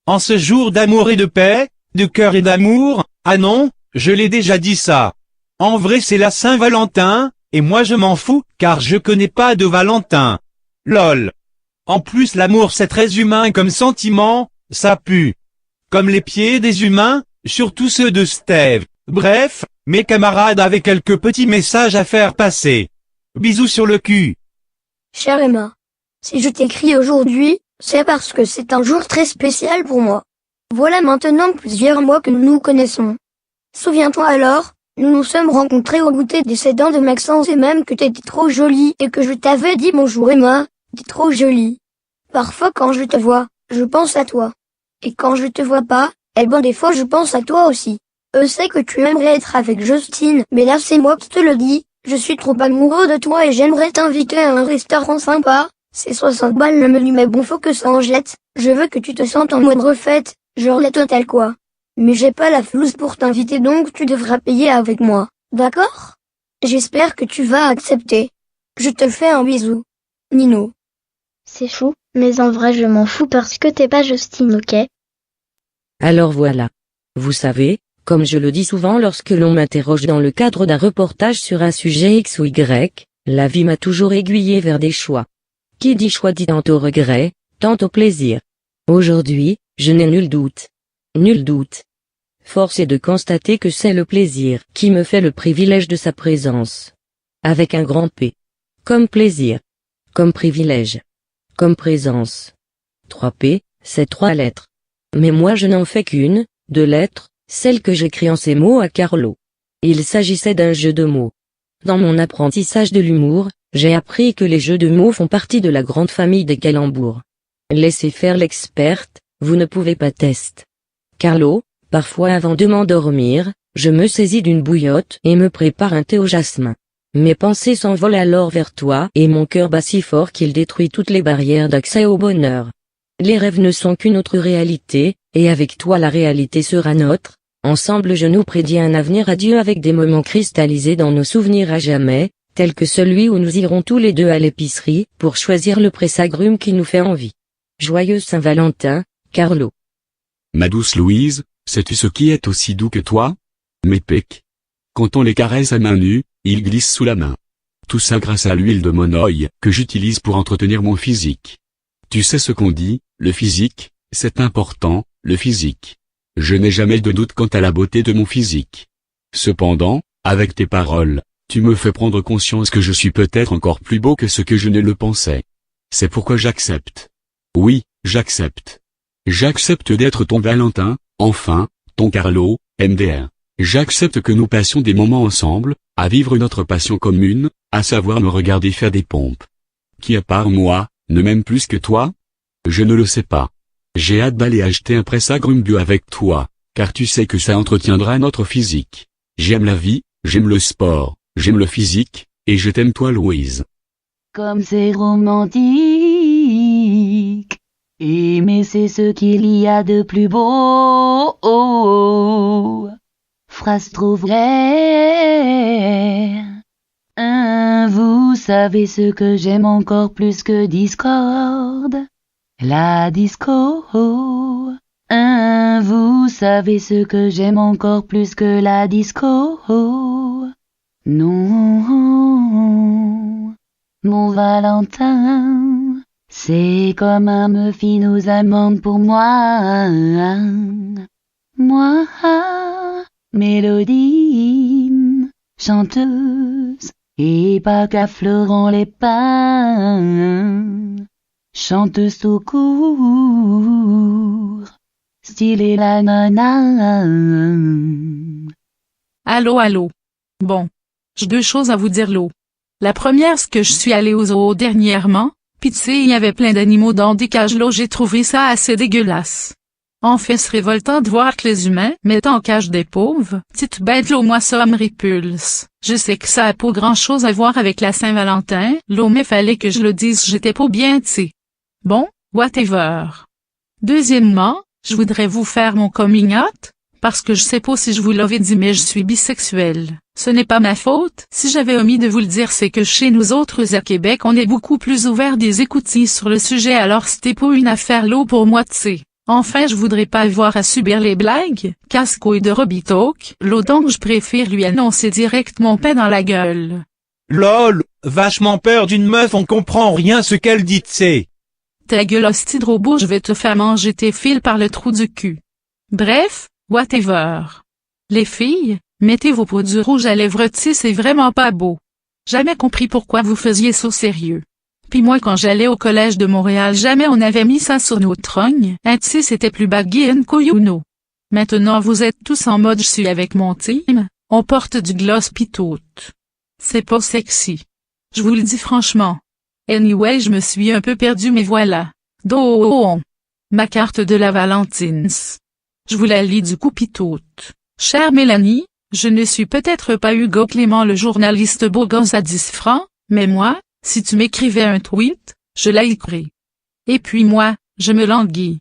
En ce jour d'amour et de paix, de cœur et d'amour, ah non, je l'ai déjà dit ça. En vrai c'est la Saint-Valentin, et moi je m'en fous, car je connais pas de Valentin. Lol. En plus l'amour c'est très humain comme sentiment, ça pue. Comme les pieds des humains, surtout ceux de Steve. Bref, mes camarades avaient quelques petits messages à faire passer. Bisous sur le cul. Chère Emma, si je t'écris aujourd'hui, c'est parce que c'est un jour très spécial pour moi. Voilà maintenant plusieurs mois que nous nous connaissons. Souviens-toi alors, nous nous sommes rencontrés au goûter des 7 ans de Maxence et même que t'étais trop jolie et que je t'avais dit bonjour Emma, t'es trop jolie. Parfois quand je te vois, je pense à toi. Et quand je te vois pas, des fois je pense à toi aussi. Je sais que tu aimerais être avec Justine, mais là c'est moi qui te le dis, je suis trop amoureux de toi et j'aimerais t'inviter à un restaurant sympa. C'est 60 balles le menu mais bon faut que ça en jette, je veux que tu te sentes en mode refaite, genre la totale quoi. Mais j'ai pas la flouze pour t'inviter donc tu devras payer avec moi, d'accord? J'espère que tu vas accepter. Je te fais un bisou. Nino. C'est chou, mais en vrai je m'en fous parce que t'es pas Justine, ok? Alors voilà. Vous savez, comme je le dis souvent lorsque l'on m'interroge dans le cadre d'un reportage sur un sujet X ou Y, la vie m'a toujours aiguillé vers des choix. Qui dit choix dit tantôt regret, tantôt plaisir. Aujourd'hui, je n'ai nul doute. Nul doute. Force est de constater que c'est le plaisir qui me fait le privilège de sa présence. Avec un grand P. Comme plaisir. Comme privilège. Comme présence. 3 P, c'est 3 lettres. Mais moi je n'en fais qu'une, 2 lettres, celle que j'écris en ces mots à Carlo. Il s'agissait d'un jeu de mots. Dans mon apprentissage de l'humour, j'ai appris que les jeux de mots font partie de la grande famille des calembours. Laissez faire l'experte, vous ne pouvez pas tester. Carlo, parfois avant de m'endormir, je me saisis d'une bouillotte et me prépare un thé au jasmin. Mes pensées s'envolent alors vers toi et mon cœur bat si fort qu'il détruit toutes les barrières d'accès au bonheur. Les rêves ne sont qu'une autre réalité, et avec toi la réalité sera nôtre. Ensemble je nous prédis un avenir radieux avec des moments cristallisés dans nos souvenirs à jamais, tel que celui où nous irons tous les deux à l'épicerie pour choisir le presse-agrumes qui nous fait envie. Joyeux Saint-Valentin, Carlo. Ma douce Louise, sais-tu ce qui est aussi doux que toi? Mes pecs. Quand on les caresse à main nue, ils glissent sous la main. Tout ça grâce à l'huile de monoï que j'utilise pour entretenir mon physique. Tu sais ce qu'on dit, le physique, c'est important, le physique. Je n'ai jamais de doute quant à la beauté de mon physique. Cependant, avec tes paroles, tu me fais prendre conscience que je suis peut-être encore plus beau que ce que je ne le pensais. C'est pourquoi j'accepte. Oui, j'accepte. J'accepte d'être ton Valentin, enfin, ton Carlo, MDR. J'accepte que nous passions des moments ensemble, à vivre notre passion commune, à savoir me regarder faire des pompes. Qui à part moi, ne m'aime plus que toi? Je ne le sais pas. J'ai hâte d'aller acheter un presse-agrumes bio avec toi, car tu sais que ça entretiendra notre physique. J'aime la vie, j'aime le sport, j'aime le physique, et je t'aime toi Louise. Comme c'est romantique, aimer c'est ce qu'il y a de plus beau. Phrase trop vraie. Vous savez ce que j'aime encore plus que Discord? La disco. Vous savez ce que j'aime encore plus que la disco? Non. Mon Valentin, c'est comme un muffin aux amandes pour moi. Moi, Mélodie, chanteuse, et pas qu'à Florent les pins. Chanteuse tout court, stylée la nana. Allô. Bon. J'ai 2 choses à vous dire l'eau. La première c'est que je suis allée au zoo dernièrement, pis tu sais il y avait plein d'animaux dans des cages là j'ai trouvé ça assez dégueulasse. En fait c'est révoltant de voir que les humains mettent en cage des pauvres, petites bêtes là moi ça me répulse. Je sais que ça a pas grand chose à voir avec la Saint-Valentin, là mais fallait que je le dise j'étais pas bien t'sais. Bon, whatever. Deuxièmement, je voudrais vous faire mon coming out, parce que je sais pas si je vous l'avais dit mais je suis bisexuelle. Ce n'est pas ma faute, si j'avais omis de vous le dire c'est que chez nous autres à Québec on est beaucoup plus ouvert des écoutilles sur le sujet alors c'était pas une affaire l'eau pour moi t'sais. Enfin, je voudrais pas avoir à subir les blagues, casse-couilles de Robitalk, donc je préfère lui annoncer direct mon pain dans la gueule. LOL, vachement peur d'une meuf, on comprend rien ce qu'elle dit, t'sais. Ta gueule hostie de robot, je vais te faire manger tes fils par le trou du cul. Bref, whatever. Les filles, mettez vos produits rouges à lèvres, c'est vraiment pas beau. Jamais compris pourquoi vous faisiez ça au sérieux. Puis moi quand j'allais au collège de Montréal, jamais on avait mis ça sur nos trognes, c'était plus baggy and couillou. Maintenant vous êtes tous en mode je suis avec mon team, on porte du gloss pis tout. C'est pas sexy. Je vous le dis franchement. Anyway, je me suis un peu perdu mais voilà. Ma carte de la Valentines. Je vous la lis du coup pis tout. Chère Mélanie, je ne suis peut-être pas Hugo Clément le journaliste beau gosse à 10 francs, mais moi, si tu m'écrivais un tweet, je likerais. Et puis moi, je me languis.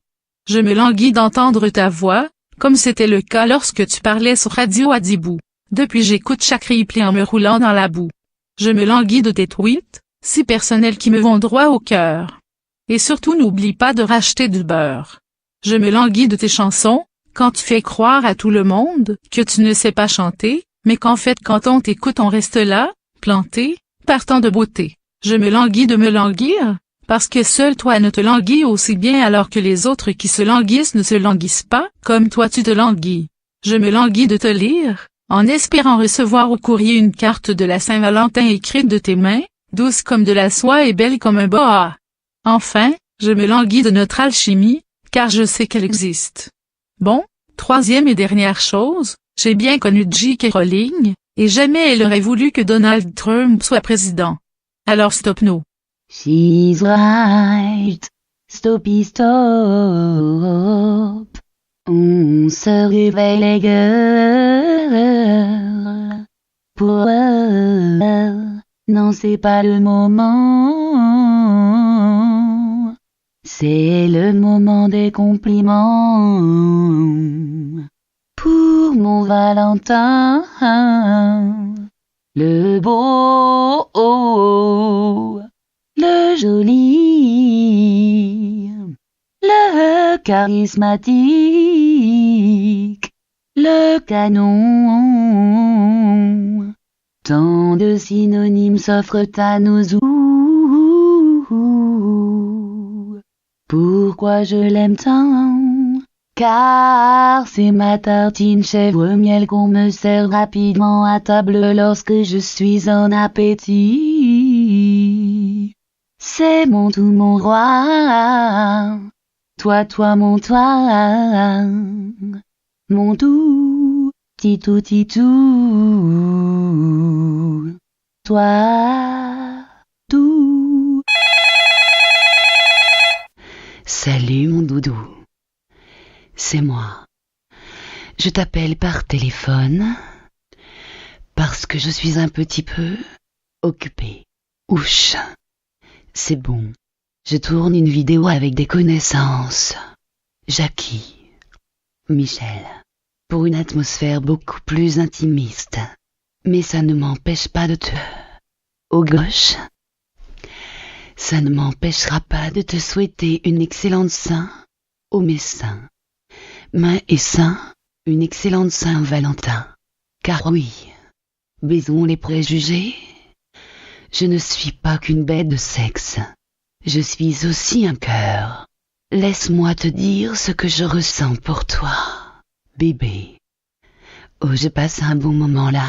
Je me languis d'entendre ta voix, comme c'était le cas lorsque tu parlais sur Radio Adibou. Depuis j'écoute chaque replay en me roulant dans la boue. Je me languis de tes tweets, si personnels qui me vont droit au cœur. Et surtout n'oublie pas de racheter du beurre. Je me languis de tes chansons, quand tu fais croire à tout le monde que tu ne sais pas chanter, mais qu'en fait quand on t'écoute on reste là, planté, partant de beauté. Je me languis de me languir, parce que seul toi ne te languis aussi bien alors que les autres qui se languissent ne se languissent pas, comme toi tu te languis. Je me languis de te lire, en espérant recevoir au courrier une carte de la Saint-Valentin écrite de tes mains, douce comme de la soie et belle comme un boa. Enfin, je me languis de notre alchimie, car je sais qu'elle existe. Bon, troisième et dernière chose, j'ai bien connu J.K. Rowling, et jamais elle aurait voulu que Donald Trump soit président. Alors stop nous. She's right. Stoppy stop. On se réveille les gueules. Pour elle, non c'est pas le moment. C'est le moment des compliments. Pour mon Valentin. Le beau, le joli, le charismatique, le canon. Tant de synonymes s'offrent à nos yeux. Pourquoi je l'aime tant? Car c'est ma tartine chèvre-miel qu'on me sert rapidement à table lorsque je suis en appétit. C'est mon tout mon roi, toi mon toi, mon tout, titou titou, toi, tout. Salut mon doudou. C'est moi. Je t'appelle par téléphone parce que je suis un petit peu occupée. Ouch. C'est bon. Je tourne une vidéo avec des connaissances. Jackie, Michel, pour une atmosphère beaucoup plus intimiste. Mais ça ne m'empêche pas de te... Au gauche, ça ne m'empêchera pas de te souhaiter une excellente Saint au messin. Main et sein, une excellente Saint-Valentin. Car oui, baisons les préjugés. Je ne suis pas qu'une bête de sexe. Je suis aussi un cœur. Laisse-moi te dire ce que je ressens pour toi, bébé. Oh, je passe un bon moment là.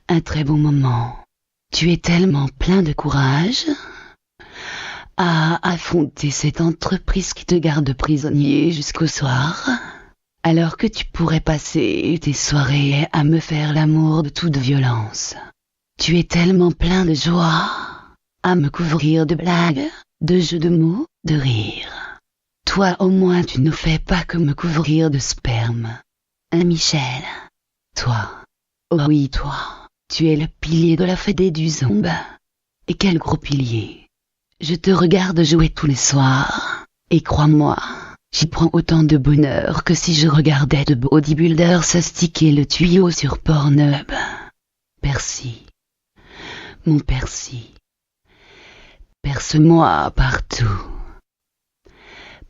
Un très bon moment. Tu es tellement plein de courage à affronter cette entreprise qui te garde prisonnier jusqu'au soir, alors que tu pourrais passer tes soirées à me faire l'amour de toute violence. Tu es tellement plein de joie à me couvrir de blagues, de jeux de mots, de rires. Toi au moins tu ne fais pas que me couvrir de sperme. Hein Michel? Toi, oh oui toi, tu es le pilier de la fédé du Zombe. Et quel gros pilier! Je te regarde jouer tous les soirs, et crois-moi, j'y prends autant de bonheur que si je regardais de bodybuilders s'astiquer le tuyau sur Pornhub. Percy, mon Percy, perce-moi partout.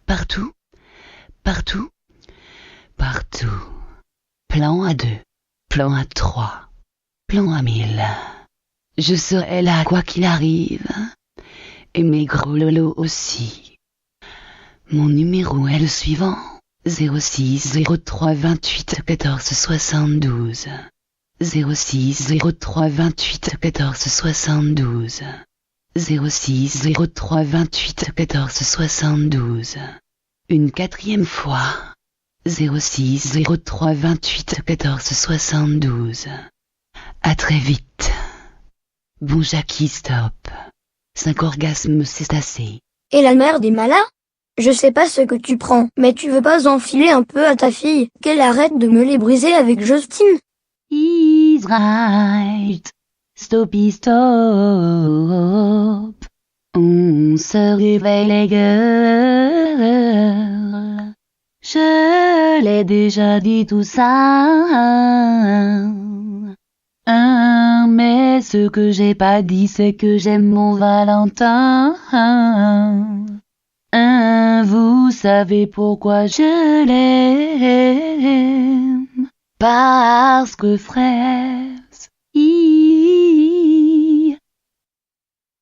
Partout, Partout? Partout. Plan à 2, plan à 3, plan à 1000. Je serai là quoi qu'il arrive. Et mes gros lolos aussi. Mon numéro est le suivant. 06 03 28 14 72. 06 03 28 14 72. 06 03 28 14 72. Une quatrième fois. 06 03 28 14 72. À très vite. Bon Jackie, stop. 5 orgasmes, c'est assez. Et la mère des malins? Je sais pas ce que tu prends, mais tu veux pas enfiler un peu à ta fille, qu'elle arrête de me les briser avec Justine? He's right. Stoppy stop. On se réveille les gueules. Je l'ai déjà dit tout ça. Mais ce que j'ai pas dit, c'est que j'aime mon Valentin. Vous savez pourquoi je l'aime? Parce que frères.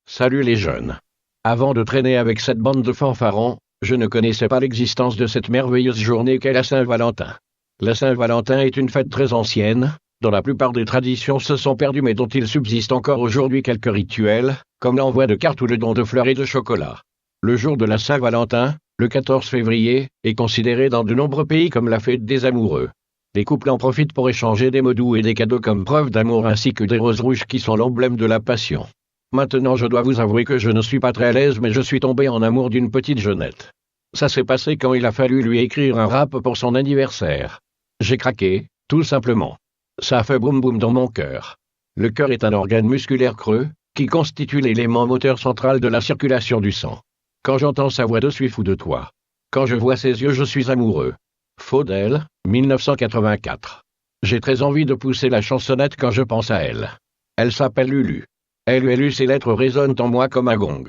Salut les jeunes. Avant de traîner avec cette bande de fanfarons, je ne connaissais pas l'existence de cette merveilleuse journée qu'est la Saint-Valentin. La Saint-Valentin est une fête très ancienne, dont la plupart des traditions se sont perdues mais dont il subsiste encore aujourd'hui quelques rituels, comme l'envoi de cartes ou le don de fleurs et de chocolat. Le jour de la Saint-Valentin, le 14 février, est considéré dans de nombreux pays comme la fête des amoureux. Les couples en profitent pour échanger des mots doux et des cadeaux comme preuve d'amour ainsi que des roses rouges qui sont l'emblème de la passion. Maintenant je dois vous avouer que je ne suis pas très à l'aise mais je suis tombé en amour d'une petite jeunette. Ça s'est passé quand il a fallu lui écrire un rap pour son anniversaire. J'ai craqué, tout simplement. Ça a fait boum boum dans mon cœur. Le cœur est un organe musculaire creux, qui constitue l'élément moteur central de la circulation du sang. Quand j'entends sa voix je suis fou de toi. Quand je vois ses yeux je suis amoureux. Faudel, 1984. J'ai très envie de pousser la chansonnette quand je pense à elle. Elle s'appelle Lulu. LULU, ses lettres résonnent en moi comme un gong.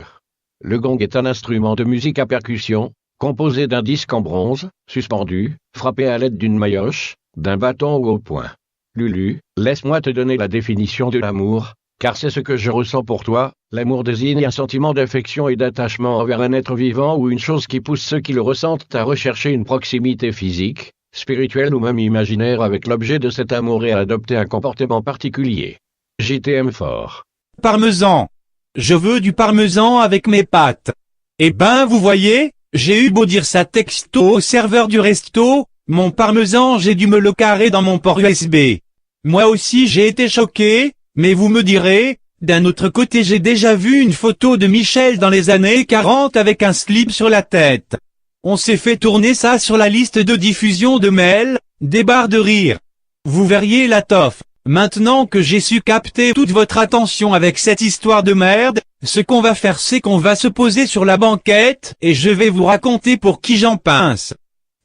Le gong est un instrument de musique à percussion, composé d'un disque en bronze, suspendu, frappé à l'aide d'une maillotche, d'un bâton ou au poing. Lulu, laisse-moi te donner la définition de l'amour, car c'est ce que je ressens pour toi. L'amour désigne un sentiment d'affection et d'attachement envers un être vivant ou une chose qui pousse ceux qui le ressentent à rechercher une proximité physique, spirituelle ou même imaginaire avec l'objet de cet amour et à adopter un comportement particulier. Je t'aime fort. Parmesan. Je veux du parmesan avec mes pâtes. Eh ben, vous voyez, j'ai eu beau dire ça texto au serveur du resto, mon parmesan j'ai dû me le carrer dans mon port USB. Moi aussi j'ai été choqué, mais vous me direz, d'un autre côté j'ai déjà vu une photo de Michel dans les années 40 avec un slip sur la tête. On s'est fait tourner ça sur la liste de diffusion de mails, des barres de rire. Vous verriez la toffe. Maintenant que j'ai su capter toute votre attention avec cette histoire de merde, ce qu'on va faire c'est qu'on va se poser sur la banquette et je vais vous raconter pour qui j'en pince.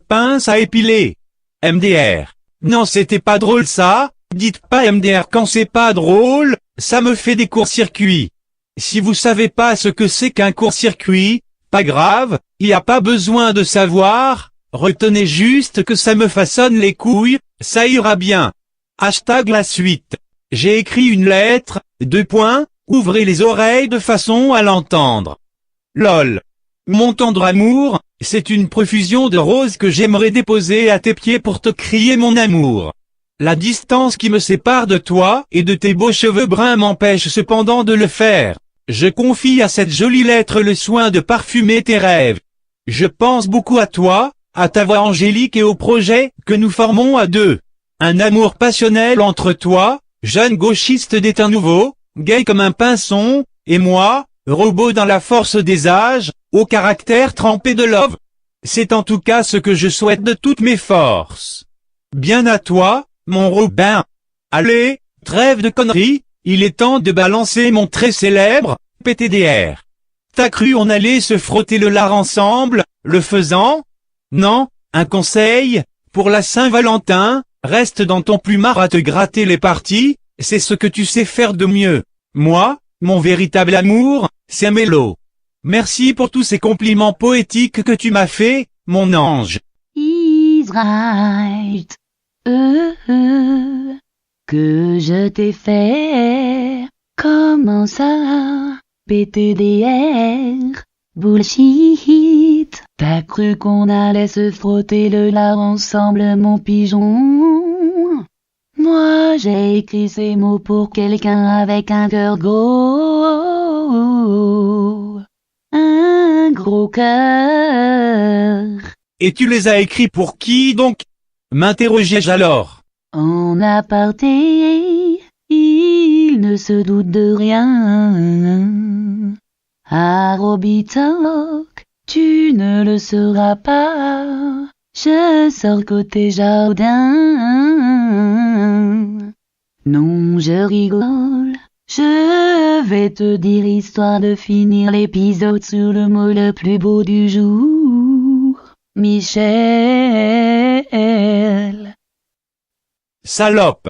Pince à épiler. MDR. Non, c'était pas drôle ça, dites pas MDR quand c'est pas drôle, ça me fait des courts-circuits. Si vous savez pas ce que c'est qu'un court-circuit, pas grave, y a pas besoin de savoir, retenez juste que ça me façonne les couilles, ça ira bien. Hashtag la suite. J'ai écrit une lettre, ouvrez les oreilles de façon à l'entendre. LOL. Mon tendre amour, c'est une profusion de roses que j'aimerais déposer à tes pieds pour te crier mon amour. La distance qui me sépare de toi et de tes beaux cheveux bruns m'empêche cependant de le faire. Je confie à cette jolie lettre le soin de parfumer tes rêves. Je pense beaucoup à toi, à ta voix angélique et au projet que nous formons à deux. Un amour passionnel entre toi, jeune gauchiste d'état nouveau, gay comme un pinson, et moi, robot dans la force des âges, au caractère trempé de love. C'est en tout cas ce que je souhaite de toutes mes forces. Bien à toi, mon Robin. Allez, trêve de conneries, il est temps de balancer mon très célèbre PTDR. T'as cru on allait se frotter le lard ensemble, le faisant? Non, un conseil, pour la Saint-Valentin, reste dans ton plumard à te gratter les parties, c'est ce que tu sais faire de mieux. Moi, mon véritable amour, c'est Mélo. Merci pour tous ces compliments poétiques que tu m'as fait, mon ange. is right. Que je t'ai fait. Comment ça? BTDR. Bullshit. T'as cru qu'on allait se frotter le lard ensemble, mon pigeon? Moi, j'ai écrit ces mots pour quelqu'un avec un cœur gros. Un gros cœur. Et tu les as écrits pour qui donc? M'interrogeai-je alors. En aparté, il ne se doute de rien. À Robitalk, tu ne le sauras pas. Je sors côté jardin. Non, je rigole. Je vais te dire histoire de finir l'épisode sur le mot le plus beau du jour. Michel. Salope.